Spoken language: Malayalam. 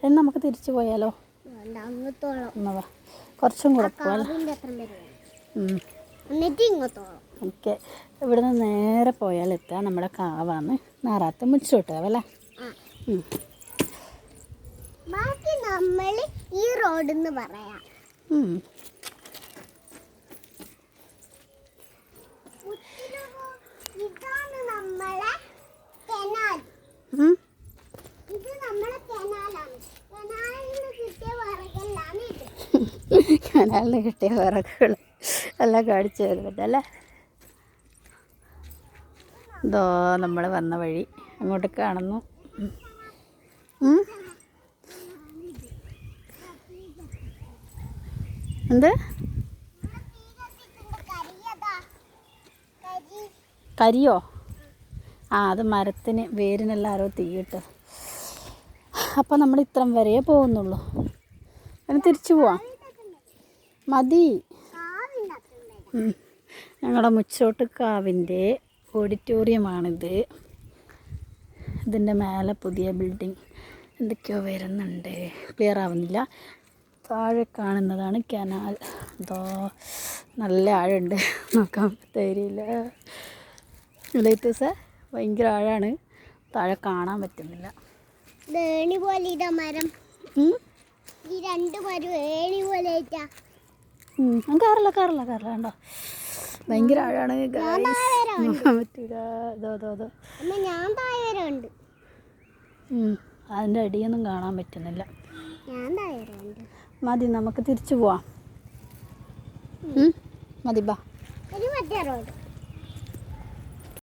എന്ന് നമുക്ക് തിരിച്ചു പോയാലോ? എന്നാ കുറച്ചും കൂടെ പോകാം. ഓക്കെ, ഇവിടുന്ന് നേരെ പോയാൽ എത്തുക നമ്മുടെ കാവാണ് നാറാത്ത് മുച്ചോട്ടാവല്ലേ. നമ്മൾ ഈ റോഡെന്ന് പറയാം. ഇതാണ് നമ്മളെ കനാൽ. ഇത് നമ്മളെ കനാലാണ്. കനാലിന് കിട്ടിയ വിറകെല്ലാണ് ഇത്. കനാലിന് കിട്ടിയ വിറകുകൾ എല്ലാം കാണിച്ചു തരുന്നുണ്ടല്ലേ. ഇതോ നമ്മൾ വന്ന വഴി അങ്ങോട്ട് കാണുന്നു. എന്ത് കരിയോ? അത് മരത്തിന് വേരിനെല്ലാം ആരോ തീയിട്ട്. അപ്പം നമ്മൾ ഇത്രം വരെ പോകുന്നുള്ളൂ. അതിന് തിരിച്ചു പോവാം. മതി. ഞങ്ങളുടെ മുച്ചോട്ട് കാവിൻ്റെ ഓഡിറ്റോറിയമാണിത്. ഇതിൻ്റെ മേലെ പുതിയ ബിൽഡിംഗ് എന്തൊക്കെയോ വരുന്നുണ്ട്, ക്ലിയർ ആവുന്നില്ല. താഴെ കാണുന്നതാണ് കനാൽ. എന്തോ നല്ല ആഴമുണ്ട്, നോക്കാൻ തരില്ല. ലൈറ്റസ് ഭയങ്കര ആഴമാണ്, താഴെ കാണാൻ പറ്റുന്നില്ല. ഏണി പോലെ ഇതാ മരം. ഈ രണ്ട് മരം ഏണി പോലെ കാറില്ല കണ്ടോ, ഭയങ്കര ആഴാണ്. പറ്റൂല. ഞാൻ താഴെ ഉണ്ട്. അതിൻ്റെ അടിയൊന്നും കാണാൻ പറ്റുന്നില്ല. ഞാൻ താഴെ ഉണ്ട്. മതി, നമുക്ക് തിരിച്ചു പോവാം. മതി, ബാ. മറ്റേ റോഡ്.